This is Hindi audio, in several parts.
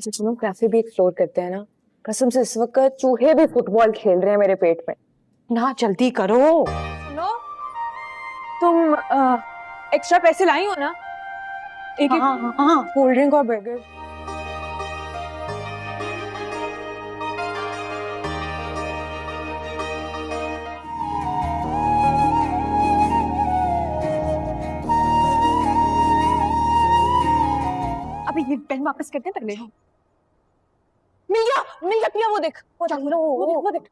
अच्छा सुनो, कैफे भी एक्सप्लोर करते हैं ना। कसम से इस वक्त चूहे भी फुटबॉल खेल रहे हैं मेरे पेट में। ना जल्दी करो। सुनो, तुम एक्स्ट्रा पैसे लाई हो ना? एक हाँ हाँ हाँ, कोल्ड ड्रिंक और बर्गर। अभी ये पेन वापस करते हैं पहले। मिल गया पिया, वो देख, वो देख।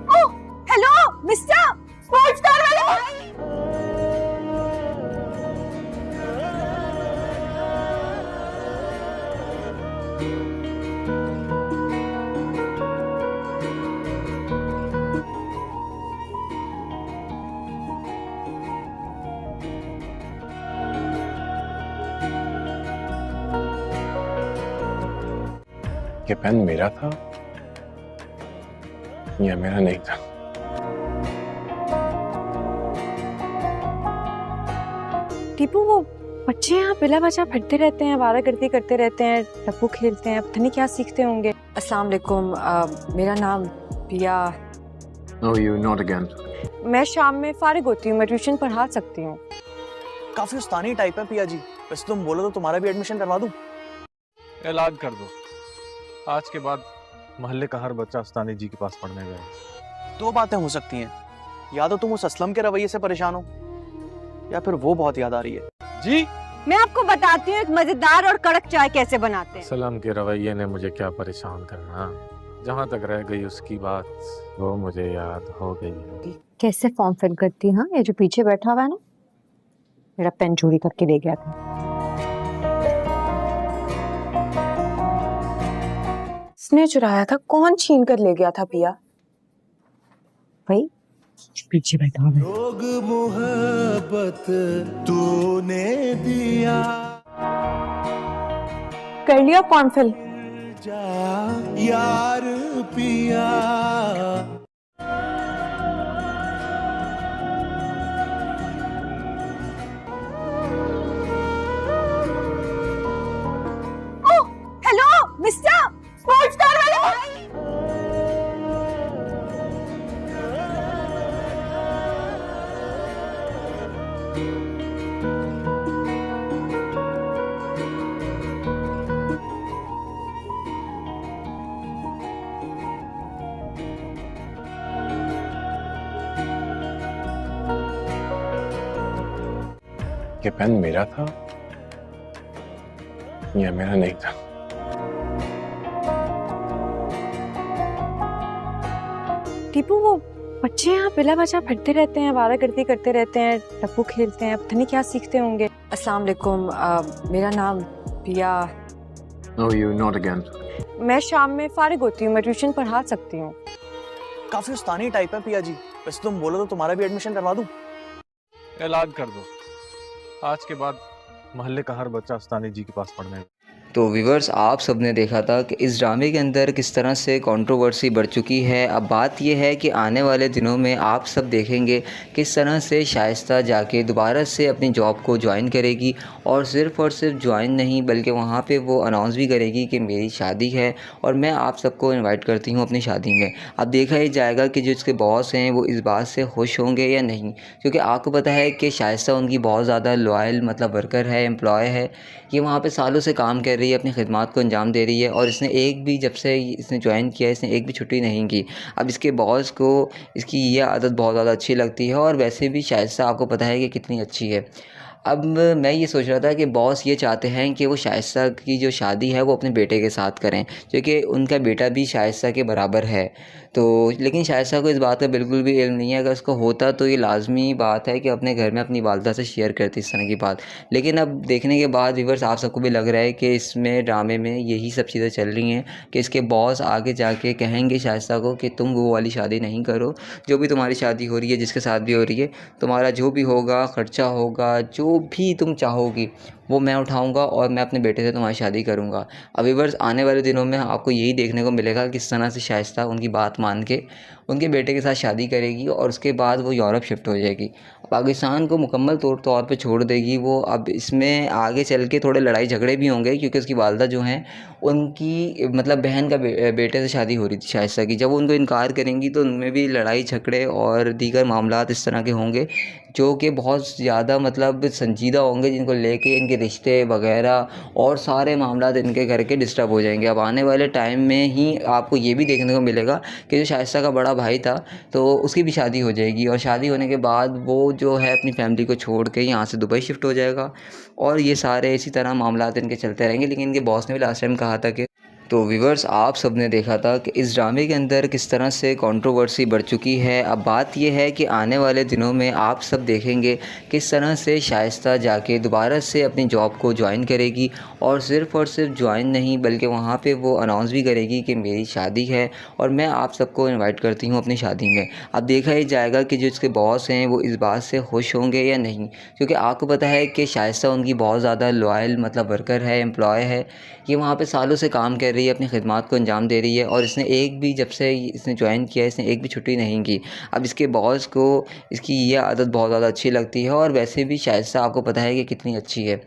ओह, हेलो मिस्टर स्पोर्ट्स कार वाले भाई। ये पेन मेरा था या मेरा नहीं था? टीपू, वो बच्चे यहाँ बिला बचा फिरते रहते हैं, आवारागर्दी करते रहते हैं, टप्पू खेलते हैं, पता नहीं क्या सीखते होंगे। अस्सलाम वालेकुम, मेरा नाम पिया। No, you not again. मैं शाम में फारिग होती हूँ, मैं ट्यूशन पढ़ा सकती हूँ। काफी उस्तानी टाइप है पिया जी। वैसे तुम बोलो तो तुम्हारा भी एडमिशन करवा दूं। ऐलान कर दो, आज के बाद मोहल्ले का हर बच्चा उस्तानी जी के पास पढ़ने गया। दो बातें हो सकती हैं, या तो तुम उस असलम के रवैये से परेशान हो या फिर वो बहुत याद आ रही है। जी मैं आपको बताती हूँ एक मजेदार और कड़क चाय कैसे बनाते हैं। सलाम के रवैये ने मुझे क्या परेशान करना। जहाँ तक रह गई उसकी बात, वो मुझे याद हो गई है। कैसे फॉर्म फिल करती है? हाँ, ये जो पीछे बैठा हुआ है ना, मेरा पेन चोरी करके ले गया था। इसने चुराया था? कौन छीन कर ले गया था पिया? भाई पीछे बैठा हुआ है। रोग मोहब्बत तूने दिया, कर लिया फॉर्म फिल? जा यार पिया। ओह, हेलो मिस्टर स्पोर्ट्स कार वाले भाई। ये पेन मेरा था या मेरा नहीं था? टीपू, वो बच्चे यहाँ बिला बचा फिरते रहते हैं, आवारागर्दी करते रहते हैं, टप्पू खेलते हैं, पता नहीं क्या सीखते होंगे। अस्सलाम वालेकुम, मेरा नाम पिया। No, you not again. मैं शाम में फारिग होती हूँ, मैं ट्यूशन पढ़ा सकती हूँ। काफी उस्तानी टाइप है पिया जी। वैसे तुम बोलो तो तुम्हारा भी एडमिशन करवा दूं। ऐलान कर दो, आज के बाद मोहल्ले का हर बच्चा उस्तानी जी के पास पढ़ने गया। तो व्यूवर्स, आप सब ने देखा था कि इस ड्रामे के अंदर किस तरह से कंट्रोवर्सी बढ़ चुकी है। अब बात यह है कि आने वाले दिनों में आप सब देखेंगे किस तरह से शाइस्ता जाके दोबारा से अपनी जॉब को ज्वाइन करेगी, और सिर्फ ज्वाइन नहीं बल्कि वहाँ पे वो अनाउंस भी करेगी कि मेरी शादी है और मैं आप सबको इनवाइट करती हूँ अपनी शादी में। अब देखा ही जाएगा कि जो इसके बॉस हैं वो इस बात से खुश होंगे या नहीं, क्योंकि आपको पता है कि शाइस्ता उनकी बहुत ज़्यादा लॉयल मतलब वर्कर है, एम्प्लॉय है। ये वहाँ पे सालों से काम कर रही है, अपनी खिदमत को अंजाम दे रही है, और इसने एक भी, जब से इसने ज्वाइन किया इसने एक भी छुट्टी नहीं की। अब इसके बॉस को इसकी ये आदत बहुत ज़्यादा अच्छी लगती है, और वैसे भी शाइस्ता आपको पता है कि कितनी अच्छी है। अब मैं ये सोच रहा था कि बॉस ये चाहते हैं कि वो शाइस्ता की जो शादी है वो अपने बेटे के साथ करें, क्योंकि उनका बेटा भी शाइस्ता के बराबर है। तो लेकिन शाइस्ता को इस बात का बिल्कुल भी इल्म नहीं है। अगर उसको होता तो ये लाजमी बात है कि अपने घर में अपनी वालदा से शेयर करती इस तरह की बात। लेकिन अब देखने के बाद व्यूअर्स आप सबको भी लग रहा है कि इसमें ड्रामे में यही सब चीज़ें चल रही हैं कि इसके बॉस आगे जाके कहेंगे शाइस्ता को कि तुम वो वाली शादी नहीं करो, जो भी तुम्हारी शादी हो रही है, जिसके साथ भी हो रही है, तुम्हारा जो भी होगा ख़र्चा होगा, जो जो भी तुम चाहोगी वो मैं उठाऊंगा और मैं अपने बेटे से तुम्हारी शादी करूंगा। अब व्यूअर्स आने वाले दिनों में आपको यही देखने को मिलेगा किस तरह से शाइस्ता उनकी बात मान के उनके बेटे के साथ शादी करेगी और उसके बाद वो यूरोप शिफ्ट हो जाएगी, पाकिस्तान को मुकम्मल तौर पे छोड़ देगी वो। अब इसमें आगे चल के थोड़े लड़ाई झगड़े भी होंगे क्योंकि उसकी वालदा जो हैं उनकी मतलब बहन का बेटे से शादी हो रही थी शाइस्ता की। जब वो उनको इनकार करेंगी तो उनमें भी लड़ाई झगड़े और दीगर मामलात इस तरह के होंगे जो कि बहुत ज़्यादा मतलब संजीदा होंगे, जिनको लेके इनके रिश्ते वगैरह और सारे मामलात इनके घर के डिस्टर्ब हो जाएंगे। अब आने वाले टाइम में ही आपको ये भी देखने को मिलेगा कि जो शाइस्ता का बड़ा भाई था तो उसकी भी शादी हो जाएगी और शादी होने के बाद वो जो है अपनी फैमिली को छोड़ के यहाँ से दुबई शिफ्ट हो जाएगा और ये सारे इसी तरह मामलात इनके चलते रहेंगे। लेकिन इनके बॉस ने भी लास्ट टाइम कहा था कि तो व्यूअर्स आप सब ने देखा था कि इस ड्रामे के अंदर किस तरह से कंट्रोवर्सी बढ़ चुकी है। अब बात यह है कि आने वाले दिनों में आप सब देखेंगे किस तरह से शाइस्ता जाके दोबारा से अपनी जॉब को ज्वाइन करेगी और सिर्फ़ ज्वाइन नहीं बल्कि वहाँ पे वो अनाउंस भी करेगी कि मेरी शादी है और मैं आप सबको इनवाइट करती हूँ अपनी शादी में। अब देखा ही जाएगा कि जो इसके बॉस हैं वो इस बात से खुश होंगे या नहीं, क्योंकि आपको पता है कि शाइस्ता उनकी बहुत ज़्यादा लॉयल मतलब वर्कर है, एम्प्लॉय है। ये वहाँ पे सालों से काम कर रही है, अपनी खिदमत को अंजाम दे रही है और इसने एक भी जब से इसने ज्वाइन किया इसने एक भी छुट्टी नहीं की। अब इसके बॉस को इसकी ये आदत बहुत ज़्यादा अच्छी लगती है और वैसे भी शाइस्ता आपको पता है कि कितनी अच्छी है।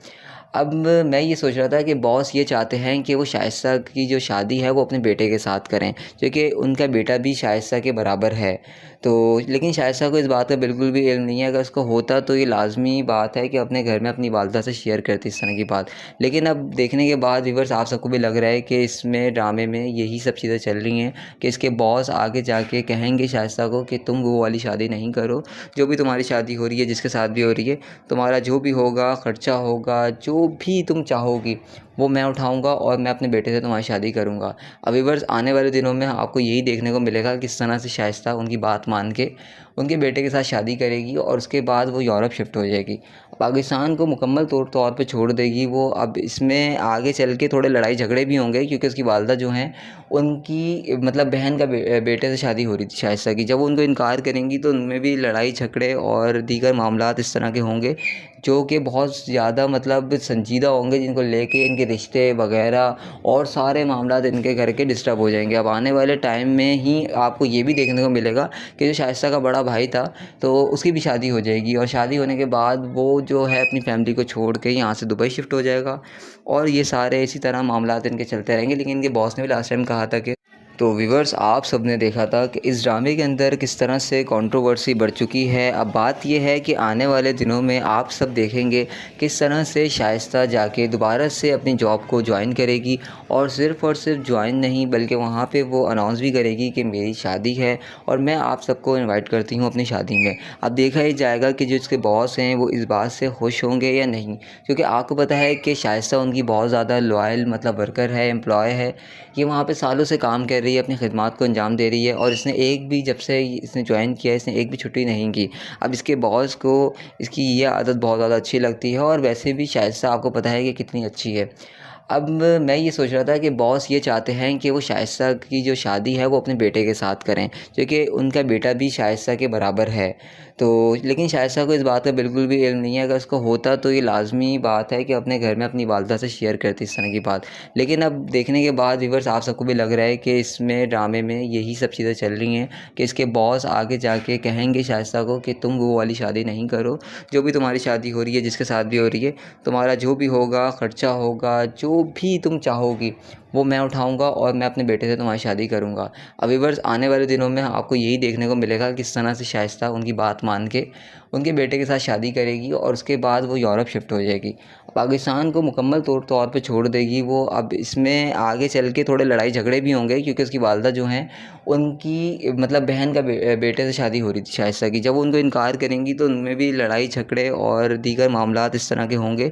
अब मैं ये सोच रहा था कि बॉस ये चाहते हैं कि वो शाइस्ता की जो शादी है वो अपने बेटे के साथ करें, क्योंकि उनका बेटा भी शाइस्ता के बराबर है। तो लेकिन शाइस्ता को इस बात का बिल्कुल भी इल्म नहीं है। अगर उसको होता तो ये लाजमी बात है कि अपने घर में अपनी वालदा से शेयर करती इस तरह की बात। लेकिन अब देखने के बाद व्यूअर्स आप सबको भी लग रहा है कि इसमें ड्रामे में यही सब चीज़ें चल रही हैं कि इसके बॉस आगे जाके कहेंगे शाइस्ता को कि तुम वो वाली शादी नहीं करो, जो भी तुम्हारी शादी हो रही है जिसके साथ भी हो रही है, तुम्हारा जो भी होगा ख़र्चा होगा, जो भी तुम चाहोगी वो मैं उठाऊंगा और मैं अपने बेटे से तुम्हारी शादी करूंगा। अब व्यूअर्स आने वाले दिनों में आपको यही देखने को मिलेगा किस तरह से शाइस्ता उनकी बात मान के उनके बेटे के साथ शादी करेगी और उसके बाद वो यूरोप शिफ्ट हो जाएगी, पाकिस्तान को मुकम्मल तौर पे छोड़ देगी वो। अब इसमें आगे चल के थोड़े लड़ाई झगड़े भी होंगे क्योंकि उसकी वालदा जो हैं उनकी मतलब बहन का बेटे से शादी हो रही थी शाइस्ता की। जब वो उनको इनकार करेंगी तो उनमें भी लड़ाई झगड़े और दीगर मामलात इस तरह के होंगे जो कि बहुत ज़्यादा मतलब संजीदा होंगे, जिनको लेके इनके रिश्ते वगैरह और सारे मामलात इनके घर के डिस्टर्ब हो जाएंगे। अब आने वाले टाइम में ही आपको ये भी देखने को मिलेगा कि जो शाइस्ता का बड़ा भाई था तो उसकी भी शादी हो जाएगी और शादी होने के बाद वो जो है अपनी फैमिली को छोड़ के यहाँ से दुबई शिफ्ट हो जाएगा और ये सारे इसी तरह मामलात इनके चलते रहेंगे। लेकिन इनके बॉस ने भी लास्ट टाइम कहा था कि तो व्यूअर्स आप सब ने देखा था कि इस ड्रामे के अंदर किस तरह से कंट्रोवर्सी बढ़ चुकी है। अब बात यह है कि आने वाले दिनों में आप सब देखेंगे किस तरह से शाइस्ता जाके दोबारा से अपनी जॉब को ज्वाइन करेगी और सिर्फ़ ज्वाइन नहीं बल्कि वहाँ पे वो अनाउंस भी करेगी कि मेरी शादी है और मैं आप सबको इनवाइट करती हूँ अपनी शादी में। अब देखा ही जाएगा कि जो इसके बॉस हैं वो इस बात से खुश होंगे या नहीं, क्योंकि आपको पता है कि शाइस्ता उनकी बहुत ज़्यादा लॉयल मतलब वर्कर है, एम्प्लॉय है। ये वहाँ पे सालों से काम कर रही है, अपनी खिदमत को अंजाम दे रही है और इसने एक भी जब से इसने ज्वाइन किया इसने एक भी छुट्टी नहीं की। अब इसके बॉस को इसकी ये आदत बहुत ज़्यादा अच्छी लगती है और वैसे भी शाइस्ता आपको पता है कि कितनी अच्छी है। अब मैं ये सोच रहा था कि बॉस ये चाहते हैं कि वो शाइस्ता की जो शादी है वो अपने बेटे के साथ करें, क्योंकि उनका बेटा भी शाइस्ता के बराबर है। तो लेकिन शाइस्ता को इस बात का बिल्कुल भी इल्म नहीं है। अगर उसको होता तो ये लाजमी बात है कि अपने घर में अपनी वालदा से शेयर करती इस तरह की बात। लेकिन अब देखने के बाद व्यूअर्स आप सबको भी लग रहा है कि इसमें ड्रामे में यही सब चीज़ें चल रही हैं कि इसके बॉस आगे जाके कहेंगे शाइस्ता को कि तुम वो वाली शादी नहीं करो, जो भी तुम्हारी शादी हो रही है जिसके साथ भी हो रही है, तुम्हारा जो भी होगा ख़र्चा होगा, जो भी तुम चाहोगी वो मैं उठाऊंगा और मैं अपने बेटे से तुम्हारी शादी करूंगा। अब व्यूअर्स आने वाले दिनों में आपको यही देखने को मिलेगा किस तरह से शाइस्ता उनकी बात मान के उनके बेटे के साथ शादी करेगी और उसके बाद वो यूरोप शिफ्ट हो जाएगी, पाकिस्तान को मुकम्मल तौर पे छोड़ देगी वो। अब इसमें आगे चल के थोड़े लड़ाई झगड़े भी होंगे क्योंकि उसकी वालदा जो हैं उनकी मतलब बहन का बेटे से शादी हो रही थी शाइस्ता की। जब वो उनको इनकार करेंगी तो उनमें भी लड़ाई झगड़े और दीगर मामलात इस तरह के होंगे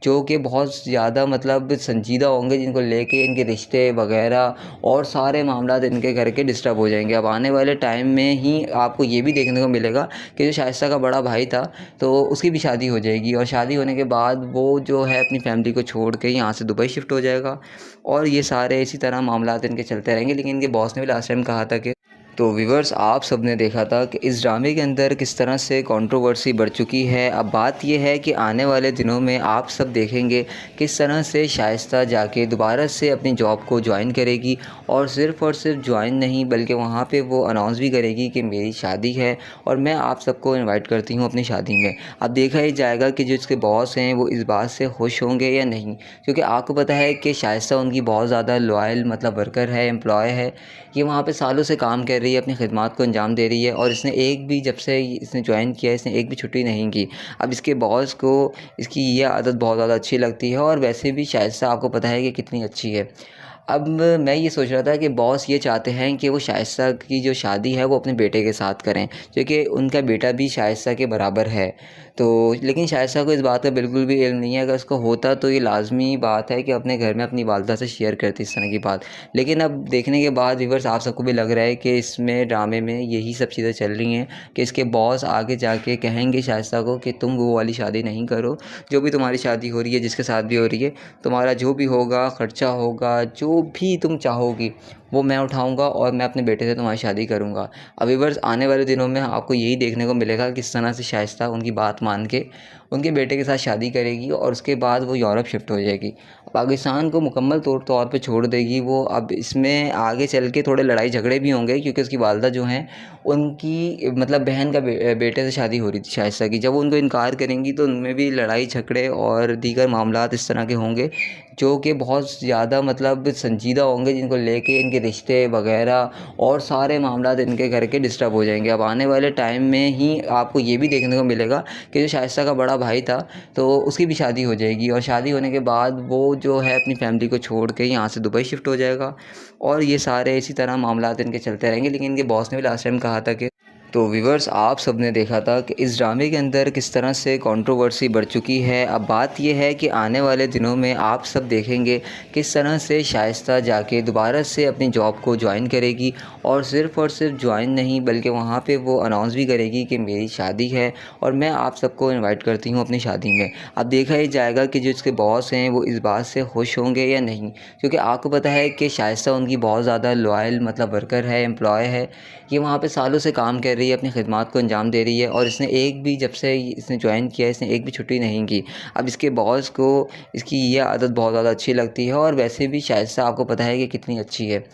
जो कि बहुत ज़्यादा मतलब संजीदा होंगे, जिनको लेके इनके रिश्ते वगैरह और सारे मामलात इनके घर के डिस्टर्ब हो जाएंगे। अब आने वाले टाइम में ही आपको ये भी देखने को मिलेगा कि जो शाइस्ता का बड़ा भाई था तो उसकी भी शादी हो जाएगी और शादी होने के बाद वो जो है अपनी फैमिली को छोड़ के यहाँ से दुबई शिफ्ट हो जाएगा और ये सारे इसी तरह मामलात इनके चलते रहेंगे। लेकिन इनके बॉस ने भी लास्ट टाइम कहा था कि तो व्यूवर्स, आप सब ने देखा था कि इस ड्रामे के अंदर किस तरह से कंट्रोवर्सी बढ़ चुकी है। अब बात यह है कि आने वाले दिनों में आप सब देखेंगे किस तरह से शाइस्ता जाके दोबारा से अपनी जॉब को ज्वाइन करेगी और सिर्फ ज्वाइन नहीं बल्कि वहाँ पे वो अनाउंस भी करेगी कि मेरी शादी है और मैं आप सबको इनवाइट करती हूँ अपनी शादी में। अब देखा ही जाएगा कि जो इसके बॉस हैं वो इस बात से खुश होंगे या नहीं, क्योंकि आपको पता है कि शाइस्ता उनकी बहुत ज़्यादा लॉयल मतलब वर्कर है, एम्प्लॉय है। ये वहाँ पे सालों से काम कर रही है, अपनी खिदमत को अंजाम दे रही है और इसने एक भी, जब से इसने ज्वाइन किया है, इसने एक भी छुट्टी नहीं की। अब इसके बॉस को इसकी ये आदत बहुत ज़्यादा अच्छी लगती है और वैसे भी शाइस्ता आपको पता है कि कितनी अच्छी है। अब मैं ये सोच रहा था कि बॉस ये चाहते हैं कि वो शाइस्ता की जो शादी है वो अपने बेटे के साथ करें, क्योंकि उनका बेटा भी शाइस्ता के बराबर है। तो लेकिन शाइस्ता को इस बात का बिल्कुल भी इल्म नहीं है। अगर उसको होता तो ये लाजमी बात है कि अपने घर में अपनी वालदा से शेयर करती इस तरह की बात। लेकिन अब देखने के बाद व्यूअर्स आप सबको भी लग रहा है कि इसमें ड्रामे में यही सब चीज़ें चल रही हैं कि इसके बॉस आगे जाके कहेंगे शाइस्ता को कि तुम वो वाली शादी नहीं करो, जो भी तुम्हारी शादी हो रही है, जिसके साथ भी हो रही है, तुम्हारा जो भी होगा, ख़र्चा होगा, जो भी तुम चाहोगी वो मैं उठाऊंगा और मैं अपने बेटे से तुम्हारी शादी करूंगा। अब व्यूअर्स आने वाले दिनों में आपको यही देखने को मिलेगा किस तरह से शाइस्ता उनकी बात मान के उनके बेटे के साथ शादी करेगी और उसके बाद वो यूरोप शिफ्ट हो जाएगी, पाकिस्तान को मुकम्मल तौर पे छोड़ देगी वो। अब इसमें आगे चल के थोड़े लड़ाई झगड़े भी होंगे, क्योंकि उसकी वालदा जो हैं उनकी मतलब बहन का बेटे से शादी हो रही थी शाइस्ता की। जब वो उनको इनकार करेंगी तो उनमें भी लड़ाई झगड़े और दीगर मामलात इस तरह के होंगे जो कि बहुत ज़्यादा मतलब संजीदा होंगे, जिनको लेके इनके रिश्ते वगैरह और सारे मामलात इनके घर के डिस्टर्ब हो जाएंगे। अब आने वाले टाइम में ही आपको ये भी देखने को मिलेगा कि जो शाइस्ता का बड़ा भाई था तो उसकी भी शादी हो जाएगी और शादी होने के बाद वो जो है अपनी फैमिली को छोड़ के यहाँ से दुबई शिफ्ट हो जाएगा और ये सारे इसी तरह मामलात इनके चलते रहेंगे। लेकिन इनके बॉस ने भी लास्ट टाइम कहा था कि तो व्यूवर्स, आप सब ने देखा था कि इस ड्रामे के अंदर किस तरह से कंट्रोवर्सी बढ़ चुकी है। अब बात यह है कि आने वाले दिनों में आप सब देखेंगे किस तरह से शाइस्ता जाके दोबारा से अपनी जॉब को ज्वाइन करेगी और सिर्फ ज्वाइन नहीं बल्कि वहाँ पे वो अनाउंस भी करेगी कि मेरी शादी है और मैं आप सबको इनवाइट करती हूँ अपनी शादी में। अब देखा ही जाएगा कि जो इसके बॉस हैं वो इस बात से खुश होंगे या नहीं, क्योंकि आपको पता है कि शाइस्ता उनकी बहुत ज़्यादा लॉयल मतलब वर्कर है, एम्प्लॉय है। ये वहाँ पे सालों से काम कर रही है, अपनी खिदमत को अंजाम दे रही है और इसने एक भी, जब से इसने ज्वाइन किया है, इसने एक भी छुट्टी नहीं की। अब इसके बॉस को इसकी ये आदत बहुत ज़्यादा अच्छी लगती है और वैसे भी शाइस्ता आपको पता है कि कितनी अच्छी है।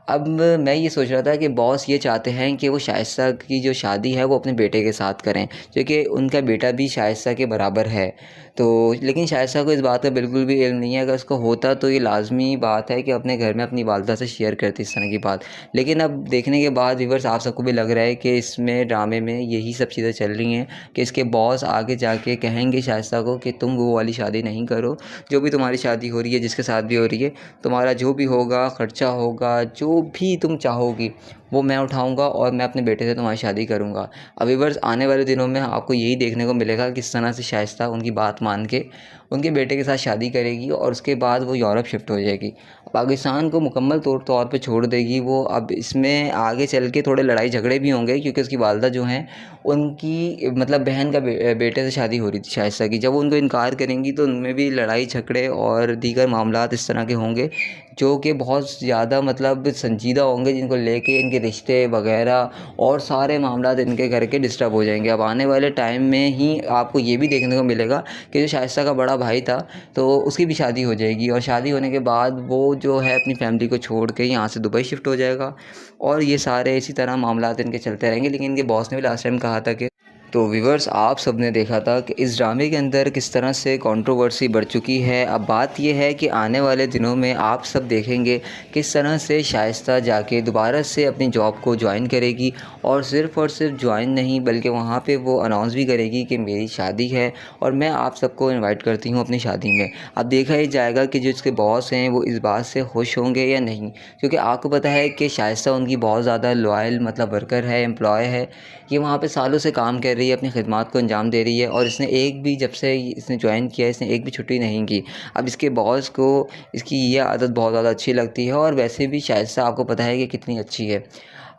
अब मैं ये सोच रहा था कि बॉस ये चाहते हैं कि वो शाइस्ता की जो शादी है वो अपने बेटे के साथ करें, क्योंकि उनका बेटा भी शाइस्ता के बराबर है। तो लेकिन शाइस्ता को इस बात का बिल्कुल भी इल्म नहीं है। अगर उसको होता तो ये लाजमी बात है कि अपने घर में अपनी वालदा से शेयर करती इस तरह की बात। लेकिन अब देखने के बाद व्यूअर्स आप सबको भी लग रहा है कि इसमें ड्रामे में यही सब चीज़ें चल रही हैं कि इसके बॉस आगे जाके कहेंगे शाइस्ता को कि तुम वो वाली शादी नहीं करो, जो भी तुम्हारी शादी हो रही है, जिसके साथ भी हो रही है, तुम्हारा जो भी होगा, ख़र्चा होगा, जो भी तुम चाहोगी वो मैं उठाऊंगा और मैं अपने बेटे से तुम्हारी शादी करूंगा। अब व्यूअर्स आने वाले दिनों में आपको यही देखने को मिलेगा किस तरह से शाइस्ता उनकी बात मान के उनके बेटे के साथ शादी करेगी और उसके बाद वो यूरोप शिफ्ट हो जाएगी, पाकिस्तान को मुकम्मल तौर पे छोड़ देगी वो। अब इसमें आगे चल के थोड़े लड़ाई झगड़े भी होंगे, क्योंकि उसकी वालदा जो हैं उनकी मतलब बहन का बेटे से शादी हो रही थी शाइस्ता की। जब वो उनको इनकार करेंगी तो उनमें भी लड़ाई झगड़े और दीगर मामलात इस तरह के होंगे जो कि बहुत ज़्यादा मतलब संजीदा होंगे, जिनको लेके इनके रिश्ते वगैरह और सारे मामलात इनके घर के डिस्टर्ब हो जाएंगे। अब आने वाले टाइम में ही आपको ये भी देखने को मिलेगा कि जो शाइस्ता का बड़ा भाई था तो उसकी भी शादी हो जाएगी और शादी होने के बाद वो जो है अपनी फैमिली को छोड़ के यहाँ से दुबई शिफ्ट हो जाएगा और ये सारे इसी तरह मामलात इनके चलते रहेंगे। लेकिन इनके बॉस ने भी लास्ट टाइम कहा था कि तो व्यूवर्स, आप सब ने देखा था कि इस ड्रामे के अंदर किस तरह से कंट्रोवर्सी बढ़ चुकी है। अब बात यह है कि आने वाले दिनों में आप सब देखेंगे किस तरह से शाइस्ता जाके दोबारा से अपनी जॉब को ज्वाइन करेगी और सिर्फ ज्वाइन नहीं बल्कि वहाँ पे वो अनाउंस भी करेगी कि मेरी शादी है और मैं आप सबको इनवाइट करती हूँ अपनी शादी में। अब देखा ही जाएगा कि जो इसके बॉस हैं वो इस बात से खुश होंगे या नहीं, क्योंकि आपको पता है कि शाइस्ता उनकी बहुत ज़्यादा लॉयल मतलब वर्कर है, एम्प्लॉय है। ये वहाँ पे सालों से काम कर रही है, अपनी खिदमत को अंजाम दे रही है और इसने एक भी, जब से इसने ज्वाइन किया है, इसने एक भी छुट्टी नहीं की। अब इसके बॉस को इसकी ये आदत बहुत ज़्यादा अच्छी लगती है और वैसे भी शाइस्ता आपको पता है कि कितनी अच्छी है।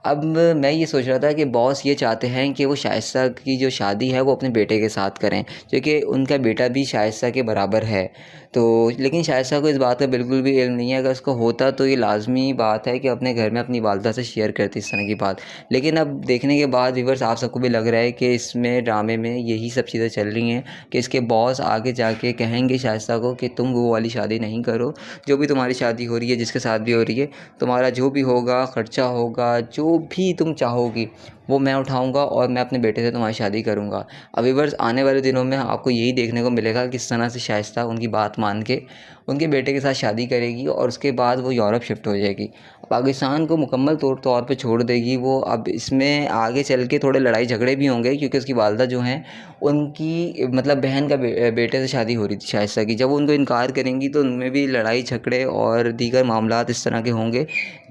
अब मैं ये सोच रहा था कि बॉस ये चाहते हैं कि वो शाइस्ता की जो शादी है वो अपने बेटे के साथ करें, क्योंकि उनका बेटा भी शाइस्ता के बराबर है। तो लेकिन शाइस्ता को इस बात का बिल्कुल भी इल्म नहीं है। अगर उसको होता तो ये लाज़मी बात है कि अपने घर में अपनी वालिदा से शेयर करती इस तरह की बात। लेकिन अब देखने के बाद व्यूअर्स आप सबको भी लग रहा है कि इसमें ड्रामे में यही सब चीज़ें चल रही हैं कि इसके बॉस आगे जाके कहेंगे शाइस्ता को कि तुम वो वाली शादी नहीं करो, जो भी तुम्हारी शादी हो रही है, जिसके साथ भी हो रही है, तुम्हारा जो भी होगा, ख़र्चा होगा, जो भी तुम चाहोगी वो मैं उठाऊंगा और मैं अपने बेटे से तुम्हारी शादी करूंगा। अब व्यूअर्स आने वाले दिनों में आपको यही देखने को मिलेगा किस तरह से शाइस्ता उनकी बात मान के उनके बेटे के साथ शादी करेगी और उसके बाद वो यूरोप शिफ्ट हो जाएगी, पाकिस्तान को मुकम्मल तौर पे छोड़ देगी वो। अब इसमें आगे चल के थोड़े लड़ाई झगड़े भी होंगे क्योंकि उसकी वालिदा जो हैं उनकी मतलब बहन का बेटे से शादी हो रही थी शाइस्ता की। जब वो उनको इनकार करेंगी तो उनमें भी लड़ाई झगड़े और दीगर मामलात इस तरह के होंगे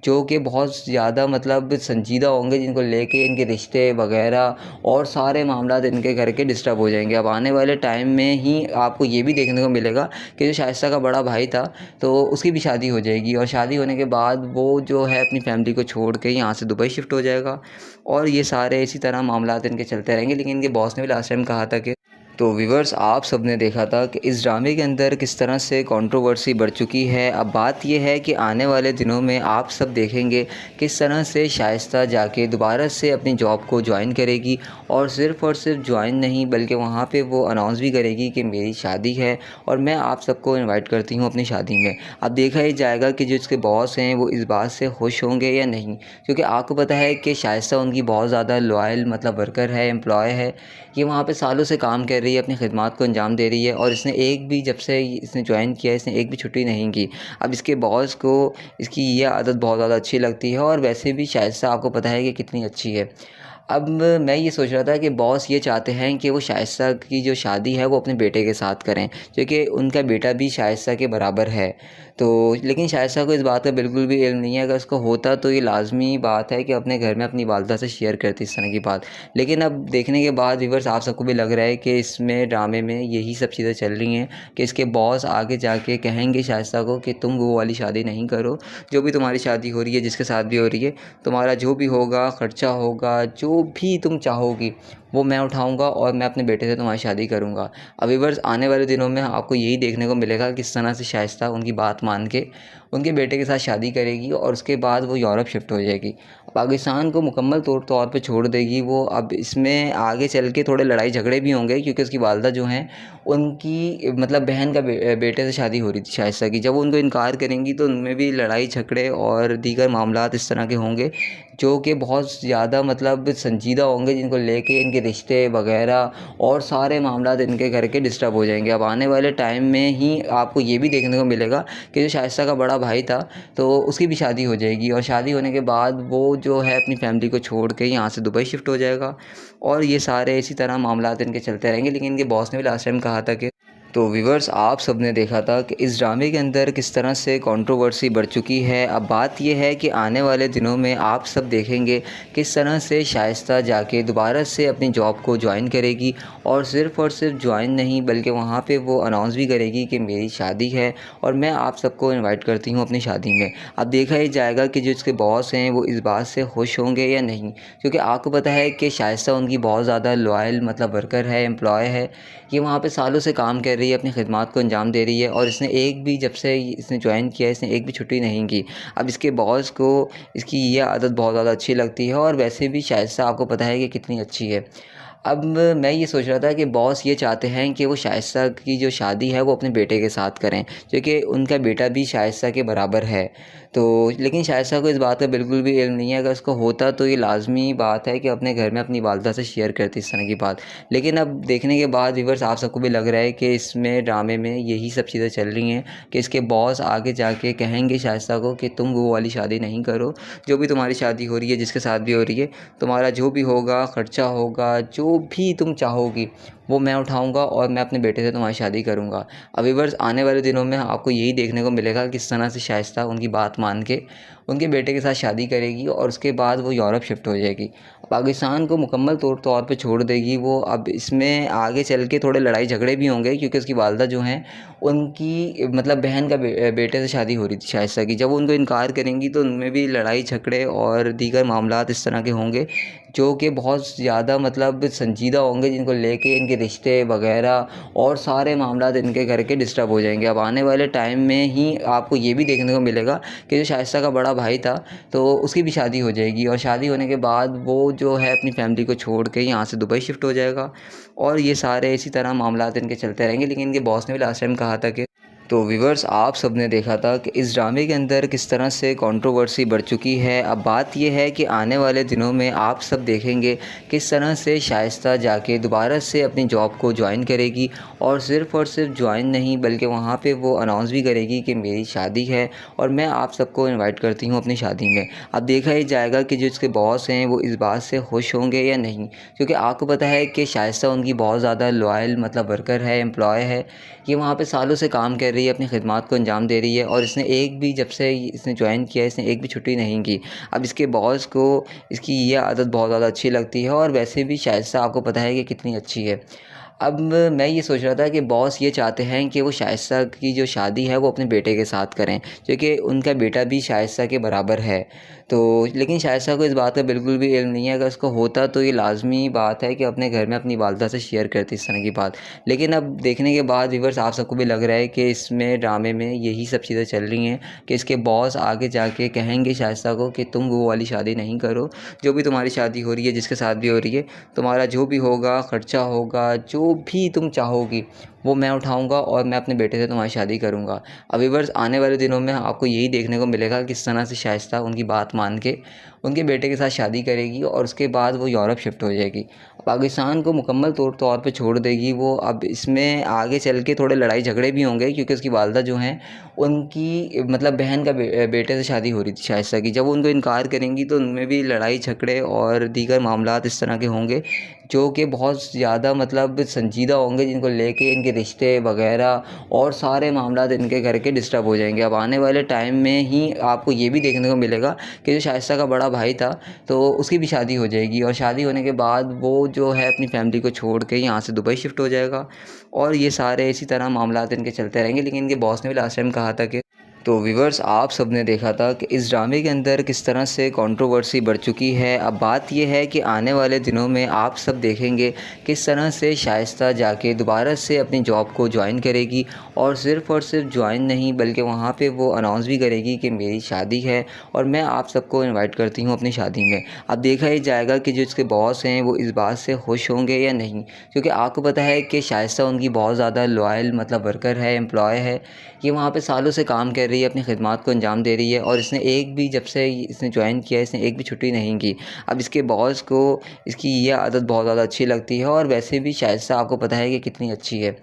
जो कि बहुत ज़्यादा मतलब संजीदा होंगे, जिनको लेके इनके रिश्ते वगैरह और सारे मामलात इनके घर के डिस्टर्ब हो जाएंगे। अब आने वाले टाइम में ही आपको ये भी देखने को मिलेगा कि जो शाइस्ता का बड़ा भाई था तो उसकी भी शादी हो जाएगी और शादी होने के बाद वो जो है अपनी फैमिली को छोड़ के यहाँ से दुबई शिफ्ट हो जाएगा और ये सारे इसी तरह मामलात इनके चलते रहेंगे। लेकिन इनके बॉस ने भी लास्ट टाइम कहा था कि तो व्यूअर्स आप सब ने देखा था कि इस ड्रामे के अंदर किस तरह से कंट्रोवर्सी बढ़ चुकी है। अब बात यह है कि आने वाले दिनों में आप सब देखेंगे किस तरह से शाइस्ता जाके दोबारा से अपनी जॉब को ज्वाइन करेगी और सिर्फ़ ज्वाइन नहीं बल्कि वहाँ पे वो अनाउंस भी करेगी कि मेरी शादी है और मैं आप सबको इनवाइट करती हूँ अपनी शादी में। अब देखा ही जाएगा कि जो इसके बॉस हैं वो इस बात से खुश होंगे या नहीं, क्योंकि आपको पता है कि शाइस्ता उनकी बहुत ज़्यादा लॉयल मतलब वर्कर है, एम्प्लॉय है। ये वहाँ पे सालों से काम कर रही है, अपनी खिदमत को अंजाम दे रही है और इसने एक भी जब से इसने ज्वाइन किया इसने एक भी छुट्टी नहीं की। अब इसके बॉस को इसकी ये आदत बहुत ज़्यादा अच्छी लगती है और वैसे भी शाइस्ता आपको पता है कि कितनी अच्छी है। अब मैं ये सोच रहा था कि बॉस ये चाहते हैं कि वो शाइस्ता की जो शादी है वो अपने बेटे के साथ करें, क्योंकि उनका बेटा भी शाइस्ता के बराबर है। तो लेकिन शाइस्ता को इस बात का बिल्कुल भी इल्म नहीं है। अगर उसको होता तो ये लाजमी बात है कि अपने घर में अपनी वालिदा से शेयर करती इस तरह की बात। लेकिन अब देखने के बाद व्यूअर्स आप सबको भी लग रहा है कि इसमें ड्रामे में यही सब चीज़ें चल रही हैं कि इसके बॉस आगे जाके कहेंगे शाइस्ता को कि तुम वो वाली शादी नहीं करो, जो भी तुम्हारी शादी हो रही है, जिसके साथ भी हो रही है, तुम्हारा जो भी होगा, ख़र्चा होगा, जो भी तुम चाहोगी वो मैं उठाऊंगा और मैं अपने बेटे से तुम्हारी शादी करूंगा। अब व्यूअर्स आने वाले दिनों में आपको यही देखने को मिलेगा किस तरह से शाइस्ता उनकी बात मान के उनके बेटे के साथ शादी करेगी और उसके बाद वो यूरोप शिफ्ट हो जाएगी, पाकिस्तान को मुकम्मल तौर पे छोड़ देगी वो। अब इसमें आगे चल के थोड़े लड़ाई झगड़े भी होंगे क्योंकि उसकी वालिदा जो हैं उनकी मतलब बहन का बेटे से शादी हो रही थी शाइस्ता की। जब वो उनको इनकार करेंगी तो उनमें भी लड़ाई झगड़े और दीगर मामलात इस तरह के होंगे जो कि बहुत ज़्यादा मतलब संजीदा होंगे, जिनको लेके इनके रिश्ते वगैरह और सारे मामलात इनके घर के डिस्टर्ब हो जाएंगे। अब आने वाले टाइम में ही आपको ये भी देखने को मिलेगा कि जो शाइस्ता का बड़ा भाई था तो उसकी भी शादी हो जाएगी और शादी होने के बाद वो जो है अपनी फैमिली को छोड़ के यहाँ से दुबई शिफ्ट हो जाएगा और ये सारे इसी तरह मामलात इनके चलते रहेंगे। लेकिन इनके बॉस ने भी लास्ट टाइम कहा था कि तो व्यूअर्स आप सब ने देखा था कि इस ड्रामे के अंदर किस तरह से कंट्रोवर्सी बढ़ चुकी है। अब बात यह है कि आने वाले दिनों में आप सब देखेंगे किस तरह से शाइस्ता जाके दोबारा से अपनी जॉब को ज्वाइन करेगी और सिर्फ़ ज्वाइन नहीं बल्कि वहाँ पे वो अनाउंस भी करेगी कि मेरी शादी है और मैं आप सबको इनवाइट करती हूँ अपनी शादी में। अब देखा ही जाएगा कि जो इसके बॉस हैं वो इस बात से खुश होंगे या नहीं, क्योंकि आपको पता है कि शाइस्ता उनकी बहुत ज़्यादा लॉयल मतलब वर्कर है, एम्प्लॉय है। ये वहाँ पे सालों से काम कर रही है, अपनी खिदमत को अंजाम दे रही है और इसने एक भी जब से इसने ज्वाइन किया इसने एक भी छुट्टी नहीं की। अब इसके बॉस को इसकी ये आदत बहुत ज़्यादा अच्छी लगती है और वैसे भी शाइस्ता आपको पता है कि कितनी अच्छी है। अब मैं ये सोच रहा था कि बॉस ये चाहते हैं कि वो शाइस्ता की जो शादी है वो अपने बेटे के साथ करें, क्योंकि उनका बेटा भी शाइस्ता के बराबर है। तो लेकिन शाइस्ता को इस बात का बिल्कुल भी इल्म नहीं है। अगर उसको होता तो ये लाजमी बात है कि अपने घर में अपनी वालिदा से शेयर करती इस तरह की बात। लेकिन अब देखने के बाद व्यूअर्स आप सबको भी लग रहा है कि इसमें ड्रामे में यही सब चीज़ें चल रही हैं कि इसके बॉस आगे जाके कहेंगे शाइस्ता को कि तुम वो वाली शादी नहीं करो, जो भी तुम्हारी शादी हो रही है, जिसके साथ भी हो रही है, तुम्हारा जो भी होगा, ख़र्चा होगा, जो भी तुम चाहोगी वो मैं उठाऊंगा और मैं अपने बेटे से तुम्हारी शादी करूंगा। अब व्यूअर्स आने वाले दिनों में आपको यही देखने को मिलेगा किस तरह से शाइस्ता उनकी बात मान के उनके बेटे के साथ शादी करेगी और उसके बाद वो यूरोप शिफ्ट हो जाएगी, पाकिस्तान को मुकम्मल तौर पे छोड़ देगी वो। अब इसमें आगे चल के थोड़े लड़ाई झगड़े भी होंगे क्योंकि उसकी वालिदा जो हैं उनकी मतलब बहन का बेटे से शादी हो रही थी शाइस्ता की। जब वो उनको इनकार करेंगी तो उनमें भी लड़ाई झगड़े और दीगर मामलात इस तरह के होंगे जो कि बहुत ज़्यादा मतलब संजीदा होंगे, जिनको लेके इनके रिश्ते वगैरह और सारे मामला इनके घर के डिस्टर्ब हो जाएंगे। अब आने वाले टाइम में ही आपको ये भी देखने को मिलेगा कि जो शाइस्ता का बड़ा भाई था तो उसकी भी शादी हो जाएगी, और शादी होने के बाद वो जो है अपनी फैमिली को छोड़ के यहाँ से दुबई शिफ्ट हो जाएगा, और ये सारे इसी तरह मामला इनके चलते रहेंगे। लेकिन इनके बॉस ने भी लास्ट टाइम कहा था कि तो व्यूअर्स, आप सब ने देखा था कि इस ड्रामे के अंदर किस तरह से कंट्रोवर्सी बढ़ चुकी है। अब बात यह है कि आने वाले दिनों में आप सब देखेंगे किस तरह से शाइस्ता जाके दोबारा से अपनी जॉब को ज्वाइन करेगी, और सिर्फ़ ज्वाइन नहीं बल्कि वहाँ पे वो अनाउंस भी करेगी कि मेरी शादी है और मैं आप सबको इनवाइट करती हूँ अपनी शादी में। अब देखा ही जाएगा कि जो इसके बॉस हैं वो इस बात से खुश होंगे या नहीं, क्योंकि आपको पता है कि शाइस्ता उनकी बहुत ज़्यादा लॉयल मतलब वर्कर है, एम्प्लॉय है। ये वहाँ पे सालों से काम कर रही है, अपनी खिदमत को अंजाम दे रही है, और इसने एक भी जब से इसने ज्वाइन किया इसने एक भी छुट्टी नहीं की। अब इसके बॉस को इसकी ये आदत बहुत ज़्यादा अच्छी लगती है, और वैसे भी शाइस्ता आपको पता है कि कितनी अच्छी है। अब मैं ये सोच रहा था कि बॉस ये चाहते हैं कि वो शाइस्ता की जो शादी है वो अपने बेटे के साथ करें, क्योंकि उनका बेटा भी शाइस्ता के बराबर है। तो लेकिन शाइस्ता को इस बात का बिल्कुल भी इल्म नहीं है। अगर उसको होता तो ये लाजमी बात है कि अपने घर में अपनी वालदा से शेयर करती इस तरह की बात। लेकिन अब देखने के बाद व्यूअर्स आप सबको भी लग रहा है कि इसमें ड्रामे में यही सब चीज़ें चल रही हैं कि इसके बॉस आगे जाके कहेंगे शाइस्ता को कि तुम वो वाली शादी नहीं करो, जो भी तुम्हारी शादी हो रही है जिसके साथ भी हो रही है, तुम्हारा जो भी होगा ख़र्चा होगा, जो भी तुम चाहोगी वो मैं उठाऊंगा और मैं अपने बेटे से तुम्हारी शादी करूंगा। अब व्यूअर्स आने वाले दिनों में आपको यही देखने को मिलेगा किस तरह से शाइस्ता उनकी बात मान के उनके बेटे के साथ शादी करेगी, और उसके बाद वो यूरोप शिफ्ट हो जाएगी, पाकिस्तान को मुकम्मल तौर पे छोड़ देगी वो। अब इसमें आगे चल के थोड़े लड़ाई झगड़े भी होंगे, क्योंकि उसकी वालदा जो हैं उनकी मतलब बहन का बेटे से शादी हो रही थी शाइस्ता की। जब वो उनको इनकार करेंगी तो उनमें भी लड़ाई झगड़े और दीगर मामलात इस तरह के होंगे जो कि बहुत ज़्यादा मतलब संजीदा होंगे, जिनको लेके इनके रिश्ते वगैरह और सारे मामला इनके घर के डिस्टर्ब हो जाएंगे। अब आने वाले टाइम में ही आपको ये भी देखने को मिलेगा कि जो शाइस्ता का बड़ा भाई था तो उसकी भी शादी हो जाएगी, और शादी होने के बाद वो जो है अपनी फैमिली को छोड़ के यहाँ से दुबई शिफ्ट हो जाएगा, और ये सारे इसी तरह मामला इनके चलते रहेंगे। लेकिन इनके बॉस ने भी लास्ट टाइम कहा था कि तो व्यूअर्स, आप सब ने देखा था कि इस ड्रामे के अंदर किस तरह से कंट्रोवर्सी बढ़ चुकी है। अब बात यह है कि आने वाले दिनों में आप सब देखेंगे किस तरह से शाइस्ता जाके दोबारा से अपनी जॉब को ज्वाइन करेगी, और सिर्फ़ ज्वाइन नहीं बल्कि वहाँ पे वो अनाउंस भी करेगी कि मेरी शादी है और मैं आप सबको इनवाइट करती हूँ अपनी शादी में। अब देखा ही जाएगा कि जो इसके बॉस हैं वो इस बात से खुश होंगे या नहीं, क्योंकि आपको पता है कि शाइस्ता उनकी बहुत ज़्यादा लॉयल मतलब वर्कर है, एम्प्लॉय है। ये वहाँ पे सालों से काम कर रही है, अपनी खिदमत को अंजाम दे रही है, और इसने एक भी जब से इसने ज्वाइन किया इसने एक भी छुट्टी नहीं की। अब इसके बॉस को इसकी ये आदत बहुत ज़्यादा अच्छी लगती है, और वैसे भी शाइस्ता आपको पता है कि कितनी अच्छी है।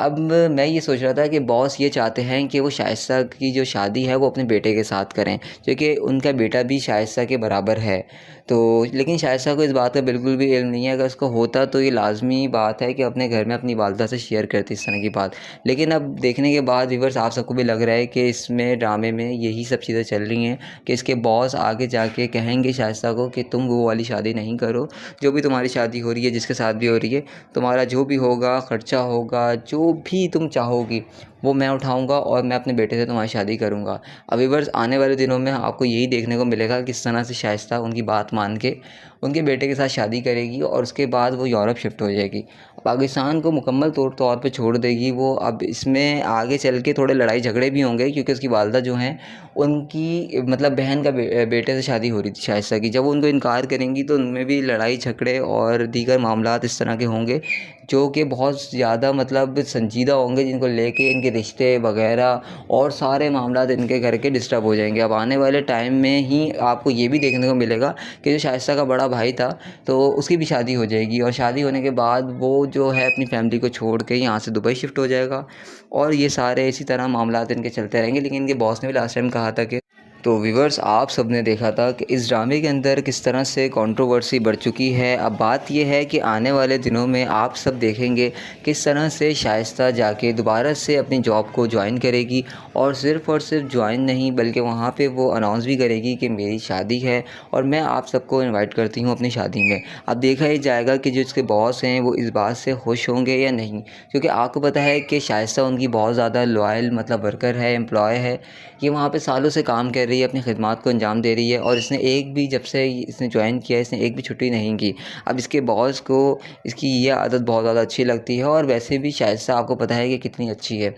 अब मैं ये सोच रहा था कि बॉस ये चाहते हैं कि वो शाइस्ता की जो शादी है वो अपने बेटे के साथ करें, क्योंकि उनका बेटा भी शाइस्ता के बराबर है। तो लेकिन शाइस्ता को इस बात का बिल्कुल भी इल्म नहीं है। अगर उसको होता तो ये लाजमी बात है कि अपने घर में अपनी वालदा से शेयर करती इस तरह की बात। लेकिन अब देखने के बाद व्यूअर्स आप सबको भी लग रहा है कि इसमें ड्रामे में यही सब चीज़ें चल रही हैं कि इसके बॉस आगे जाके कहेंगे शाइस्ता को कि तुम वो वाली शादी नहीं करो, जो भी तुम्हारी शादी हो रही है जिसके साथ भी हो रही है, तुम्हारा जो भी होगा ख़र्चा होगा, जो भी तुम चाहोगी वो मैं उठाऊंगा और मैं अपने बेटे से तुम्हारी शादी करूंगा। अब व्यूअर्स आने वाले दिनों में आपको यही देखने को मिलेगा किस तरह से शाइस्ता उनकी बात मान के उनके बेटे के साथ शादी करेगी, और उसके बाद वो यूरोप शिफ्ट हो जाएगी, पाकिस्तान को मुकम्मल तौर पे छोड़ देगी वो। अब इसमें आगे चल के थोड़े लड़ाई झगड़े भी होंगे, क्योंकि उसकी वालदा जो हैं उनकी मतलब बहन का बेटे से शादी हो रही थी शाइस्ता की। जब वो उनको इनकार करेंगी तो उनमें भी लड़ाई झगड़े और दीगर मामलात इस तरह के होंगे जो कि बहुत ज़्यादा मतलब संजीदा होंगे, जिनको लेके इनके रिश्ते वगैरह और सारे मामला इनके घर के डिस्टर्ब हो जाएंगे। अब आने वाले टाइम में ही आपको ये भी देखने को मिलेगा कि जो शाइस्ता का बड़ा भाई था तो उसकी भी शादी हो जाएगी, और शादी होने के बाद वो जो है अपनी फैमिली को छोड़ के यहाँ से दुबई शिफ्ट हो जाएगा, और ये सारे इसी तरह मामलात इनके चलते रहेंगे। लेकिन इनके बॉस ने भी लास्ट टाइम कहा था कि तो व्यूअर्स, आप सब ने देखा था कि इस ड्रामे के अंदर किस तरह से कंट्रोवर्सी बढ़ चुकी है। अब बात यह है कि आने वाले दिनों में आप सब देखेंगे किस तरह से शाइस्ता जाके दोबारा से अपनी जॉब को ज्वाइन करेगी, और सिर्फ़ ज्वाइन नहीं बल्कि वहाँ पे वो अनाउंस भी करेगी कि मेरी शादी है और मैं आप सबको इनवाइट करती हूँ अपनी शादी में। अब देखा ही जाएगा कि जो इसके बॉस हैं वो इस बात से खुश होंगे या नहीं, क्योंकि आपको पता है कि शाइस्ता उनकी बहुत ज़्यादा लॉयल मतलब वर्कर है, एम्प्लॉय है। ये वहाँ पे सालों से काम कर रही रही है, अपनी खिदमत को अंजाम दे रही है और इसने एक भी जब से इसने ज्वाइन किया है इसने एक भी छुट्टी नहीं की। अब इसके बॉस को इसकी ये आदत बहुत ज़्यादा अच्छी लगती है और वैसे भी शाइस्ता आपको पता है कि कितनी अच्छी है।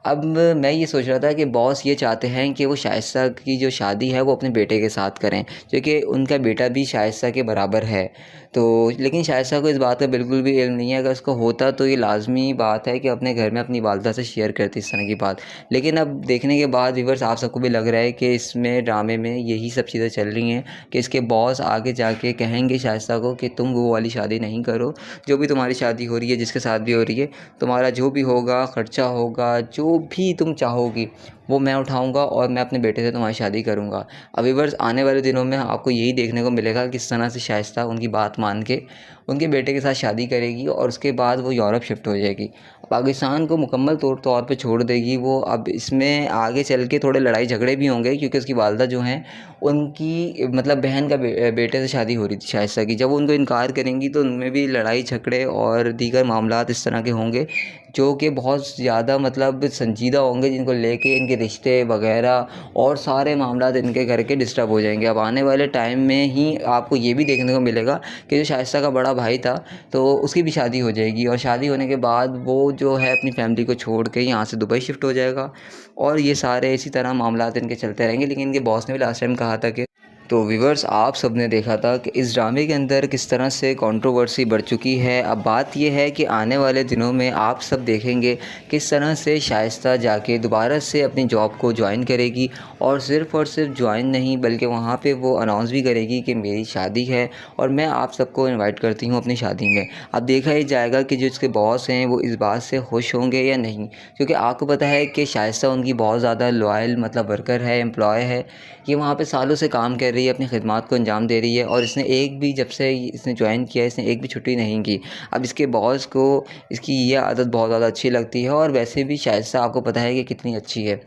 अब मैं ये सोच रहा था कि बॉस ये चाहते हैं कि वो शाइस्ता की जो शादी है वो अपने बेटे के साथ करें, क्योंकि उनका बेटा भी शाइस्ता के बराबर है। तो लेकिन शाइस्ता को इस बात का बिल्कुल भी इल्म नहीं है। अगर उसको होता तो ये लाजमी बात है कि अपने घर में अपनी वालदा से शेयर करती इस तरह की बात। लेकिन अब देखने के बाद व्यूअर्स आप सबको भी लग रहा है कि इसमें ड्रामे में यही सब चीज़ें चल रही हैं कि इसके बॉस आगे जाके कहेंगे शाइस्ता को कि तुम वो वाली शादी नहीं करो, जो भी तुम्हारी शादी हो रही है जिसके साथ भी हो रही है, तुम्हारा जो भी होगा ख़र्चा होगा, जो भी तुम चाहोगी वो मैं उठाऊंगा और मैं अपने बेटे से तुम्हारी शादी करूंगा। अब व्यूअर्स आने वाले दिनों में आपको यही देखने को मिलेगा किस तरह से शाइस्ता उनकी बात मान के उनके बेटे के साथ शादी करेगी और उसके बाद वो यूरोप शिफ्ट हो जाएगी, पाकिस्तान को मुकम्मल तौर पे छोड़ देगी वो। अब इसमें आगे चल के थोड़े लड़ाई झगड़े भी होंगे क्योंकि उसकी वालदा जो हैं उनकी मतलब बहन का बेटे से शादी हो रही थी शाइस्ता की। जब वो उनको इनकार करेंगी तो उनमें भी लड़ाई झगड़े और दीगर मामलात इस तरह के होंगे जो कि बहुत ज़्यादा मतलब संजीदा होंगे, जिनको लेके इनके रिश्ते वगैरह और सारे मामलात इनके घर के डिस्टर्ब हो जाएंगे। अब आने वाले टाइम में ही आपको ये भी देखने को मिलेगा कि जो शाइस्ता का बड़ा भाई था तो उसकी भी शादी हो जाएगी और शादी होने के बाद वो जो है अपनी फैमिली को छोड़ के यहाँ से दुबई शिफ्ट हो जाएगा और ये सारे इसी तरह मामलात इनके चलते रहेंगे। लेकिन इनके बॉस ने भी लास्ट टाइम कहा था कि तो व्यूअर्स आप सब ने देखा था कि इस ड्रामे के अंदर किस तरह से कंट्रोवर्सी बढ़ चुकी है। अब बात यह है कि आने वाले दिनों में आप सब देखेंगे किस तरह से शाइस्ता जाके दोबारा से अपनी जॉब को ज्वाइन करेगी और सिर्फ़ ज्वाइन नहीं बल्कि वहाँ पे वो अनाउंस भी करेगी कि मेरी शादी है और मैं आप सबको इनवाइट करती हूँ अपनी शादी में। अब देखा ही जाएगा कि जो इसके बॉस हैं वो इस बात से खुश होंगे या नहीं, क्योंकि आपको पता है कि शाइस्ता उनकी बहुत ज़्यादा लॉयल मतलब वर्कर है, एम्प्लॉय है। ये वहाँ पे सालों से काम कर रही है, अपनी खिदमत को अंजाम दे रही है और इसने एक भी जब से इसने ज्वाइन किया इसने एक भी छुट्टी नहीं की। अब इसके बॉस को इसकी ये आदत बहुत ज़्यादा अच्छी लगती है और वैसे भी शाइस्ता आपको पता है कि कितनी अच्छी है।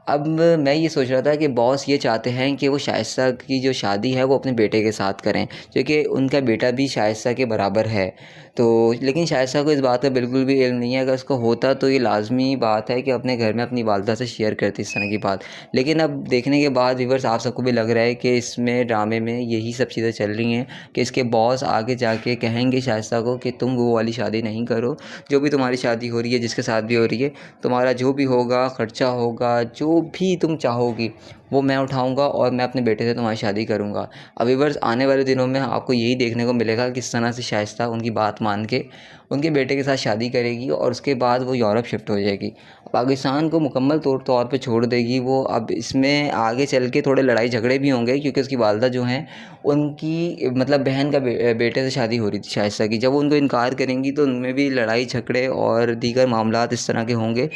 अब मैं ये सोच रहा था कि बॉस ये चाहते हैं कि वो शाइस्ता की जो शादी है वो अपने बेटे के साथ करें, क्योंकि उनका बेटा भी शाइस्ता के बराबर है। तो लेकिन शाइस्ता को इस बात का बिल्कुल भी इल्म नहीं है। अगर उसको होता तो ये लाजमी बात है कि अपने घर में अपनी वालदा से शेयर करती इस तरह की बात। लेकिन अब देखने के बाद व्यूअर्स आप सबको भी लग रहा है कि इसमें ड्रामे में यही सब चीज़ें चल रही हैं कि इसके बॉस आगे जाके कहेंगे शाइस्ता को कि तुम वो वाली शादी नहीं करो, जो भी तुम्हारी शादी हो रही है जिसके साथ भी हो रही है, तुम्हारा जो भी होगा ख़र्चा होगा, जो भी तुम चाहोगी वो मैं उठाऊंगा और मैं अपने बेटे से तुम्हारी शादी करूंगा। अब व्यूअर्स आने वाले दिनों में आपको यही देखने को मिलेगा किस तरह से शाइस्ता उनकी बात मान के उनके बेटे के साथ शादी करेगी और उसके बाद वो यूरोप शिफ्ट हो जाएगी, पाकिस्तान को मुकम्मल तौर पे छोड़ देगी वो। अब इसमें आगे चल के थोड़े लड़ाई झगड़े भी होंगे क्योंकि उसकी वालदा जो हैं उनकी मतलब बहन का बेटे से शादी हो रही थी शाइस्ता की। जब वो उनको इनकार करेंगी तो उनमें भी लड़ाई झगड़े और दीगर मामलात इस तरह के होंगे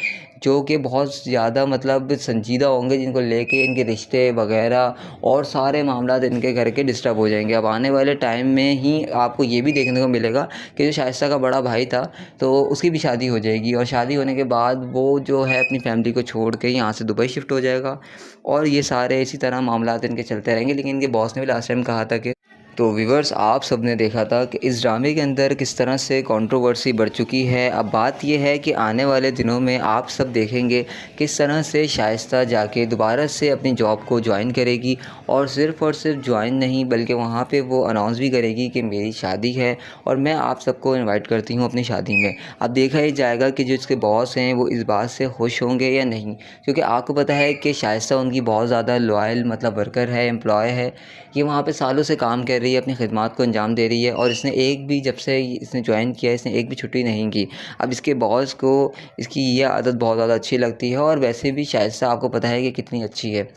जो कि बहुत ज़्यादा मतलब संजीदा होंगे, जिनको लेके इनके रिश्ते वगैरह और सारे मामलात इनके घर के डिस्टर्ब हो जाएंगे। अब आने वाले टाइम में ही आपको ये भी देखने को मिलेगा कि जो शाइस्ता का बड़ा भाई था तो उसकी भी शादी हो जाएगी और शादी होने के बाद वो जो है अपनी फैमिली को छोड़ के यहाँ से दुबई शिफ्ट हो जाएगा और ये सारे इसी तरह मामलात इनके चलते रहेंगे। लेकिन इनके बॉस ने भी लास्ट टाइम कहा था कि तो व्यूअर्स आप सब ने देखा था कि इस ड्रामे के अंदर किस तरह से कंट्रोवर्सी बढ़ चुकी है। अब बात यह है कि आने वाले दिनों में आप सब देखेंगे किस तरह से शाइस्ता जाके दोबारा से अपनी जॉब को ज्वाइन करेगी और सिर्फ़ ज्वाइन नहीं बल्कि वहाँ पे वो अनाउंस भी करेगी कि मेरी शादी है और मैं आप सबको इनवाइट करती हूँ अपनी शादी में। अब देखा ही जाएगा कि जो इसके बॉस हैं वो इस बात से खुश होंगे या नहीं, क्योंकि आपको पता है कि शाइस्ता उनकी बहुत ज़्यादा लॉयल मतलब वर्कर है, एम्प्लॉय है। ये वहाँ पे सालों से काम कर रही है, अपनी खिदमत को अंजाम दे रही है और इसने एक भी जब से इसने ज्वाइन किया इसने एक भी छुट्टी नहीं की। अब इसके बॉस को इसकी ये आदत बहुत ज़्यादा अच्छी लगती है और वैसे भी शाइस्ता आपको पता है कि कितनी अच्छी है।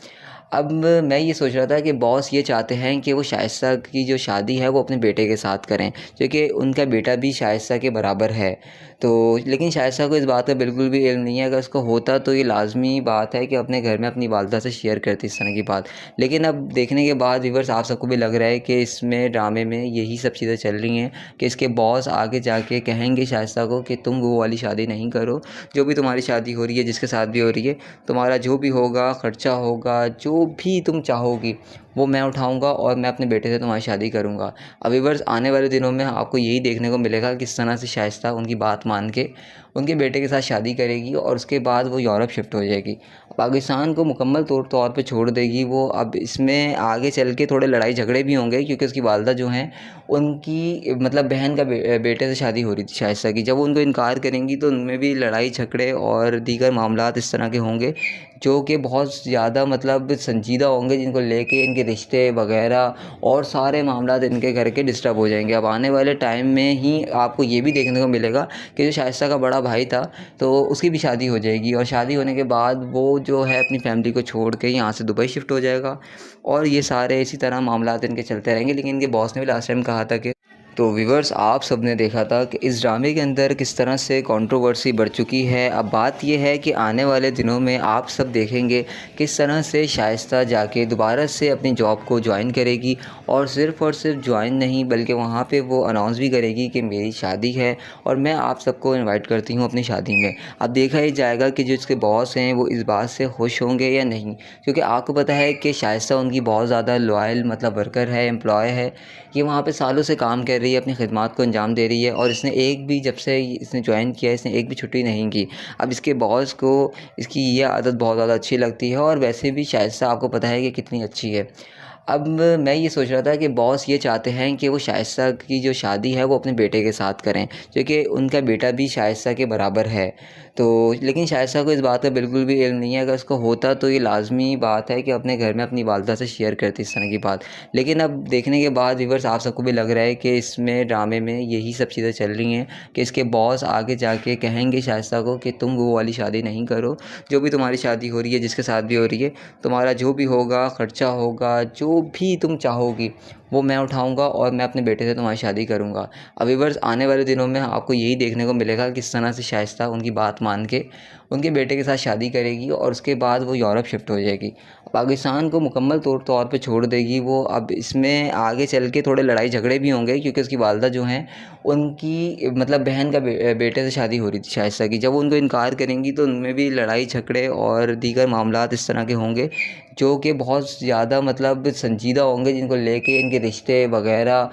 अब मैं ये सोच रहा था कि बॉस ये चाहते हैं कि वो शाइस्ता की जो शादी है वो अपने बेटे के साथ करें, क्योंकि उनका बेटा भी शाइस्ता के बराबर है। तो लेकिन शाइस्ता को इस बात का बिल्कुल भी इल्म नहीं है। अगर उसको होता तो ये लाजमी बात है कि अपने घर में अपनी वालदा से शेयर करती इस तरह की बात। लेकिन अब देखने के बाद व्यूअर्स आप सबको भी लग रहा है कि इसमें ड्रामे में यही सब चीज़ें चल रही हैं कि इसके बॉस आगे जाके कहेंगे शाइस्ता को कि तुम वो वाली शादी नहीं करो, जो भी तुम्हारी शादी हो रही है जिसके साथ भी हो रही है, तुम्हारा जो भी होगा ख़र्चा होगा, जो भी तुम चाहोगी वो मैं उठाऊंगा और मैं अपने बेटे से तुम्हारी शादी करूंगा। अब व्यूअर्स आने वाले दिनों में आपको यही देखने को मिलेगा किस तरह से शाइस्ता उनकी बात मान के उनके बेटे के साथ शादी करेगी और उसके बाद वो यूरोप शिफ्ट हो जाएगी, पाकिस्तान को मुकम्मल तौर पे छोड़ देगी वो। अब इसमें आगे चल के थोड़े लड़ाई झगड़े भी होंगे क्योंकि उसकी वालदा जो हैं उनकी मतलब बहन का बेटे से शादी हो रही थी शाइस्ता की। जब वो उनको इनकार करेंगी तो उनमें भी लड़ाई झगड़े और दीगर मामलात इस तरह के होंगे जो कि बहुत ज़्यादा मतलब संजीदा होंगे, जिनको लेके इनके रिश्ते वगैरह और सारे मामलात इनके घर के डिस्टर्ब हो जाएंगे। अब आने वाले टाइम में ही आपको ये भी देखने को मिलेगा कि जो शाइस्ता का बड़ा भाई था तो उसकी भी शादी हो जाएगी और शादी होने के बाद वो जो है अपनी फैमिली को छोड़ के यहाँ से दुबई शिफ्ट हो जाएगा और ये सारे इसी तरह मामलात इनके चलते रहेंगे। लेकिन इनके बॉस ने भी लास्ट टाइम कहा था कि तो व्यूअर्स आप सब ने देखा था कि इस ड्रामे के अंदर किस तरह से कंट्रोवर्सी बढ़ चुकी है। अब बात यह है कि आने वाले दिनों में आप सब देखेंगे किस तरह से शाइस्ता जाके दोबारा से अपनी जॉब को ज्वाइन करेगी और सिर्फ़ ज्वाइन नहीं बल्कि वहाँ पे वो अनाउंस भी करेगी कि मेरी शादी है और मैं आप सबको इनवाइट करती हूँ अपनी शादी में। अब देखा ही जाएगा कि जो इसके बॉस हैं वो इस बात से खुश होंगे या नहीं, क्योंकि आपको पता है कि शाइस्ता उनकी बहुत ज़्यादा लॉयल मतलब वर्कर है, एम्प्लॉय है। ये वहाँ पे सालों से काम कर रही है, अपनी खिदमत को अंजाम दे रही है और इसने एक भी जब से इसने ज्वाइन किया इसने एक भी छुट्टी नहीं की। अब इसके बॉस को इसकी ये आदत बहुत ज़्यादा अच्छी लगती है और वैसे भी शाइस्ता आपको पता है कि कितनी अच्छी है। अब मैं ये सोच रहा था कि बॉस ये चाहते हैं कि वो शाइस्ता की जो शादी है वो अपने बेटे के साथ करें, क्योंकि उनका बेटा भी शाइस्ता के बराबर है। तो लेकिन शाइस्ता को इस बात का बिल्कुल भी इल्म नहीं है। अगर उसको होता तो ये लाजमी बात है कि अपने घर में अपनी वालदा से शेयर करती इस तरह की बात। लेकिन अब देखने के बाद व्यूअर्स आप सबको भी लग रहा है कि इसमें ड्रामे में यही सब चीज़ें चल रही हैं कि इसके बॉस आगे जाके कहेंगे शाइस्ता को कि तुम वो वाली शादी नहीं करो, जो भी तुम्हारी शादी हो रही है जिसके साथ भी हो रही है, तुम्हारा जो भी होगा ख़र्चा होगा जो भी तुम चाहोगी वो मैं उठाऊंगा और मैं अपने बेटे से तुम्हारी शादी करूंगा। अब व्यूअर्स आने वाले दिनों में आपको यही देखने को मिलेगा कि किस तरह से शाइस्ता उनकी बात मान के उनके बेटे के साथ शादी करेगी और उसके बाद वो यूरोप शिफ्ट हो जाएगी, पाकिस्तान को मुकम्मल तौर पे छोड़ देगी वो। अब इसमें आगे चल के थोड़े लड़ाई झगड़े भी होंगे क्योंकि उसकी वालदा जो हैं उनकी मतलब बहन का बेटे से शादी हो रही थी शाइस्ता की। जब वो उनको इनकार करेंगी तो उनमें भी लड़ाई झगड़े और दीगर मामलात इस तरह के होंगे जो कि बहुत ज़्यादा मतलब संजीदा होंगे, जिनको लेके इनके रिश्ते वगैरह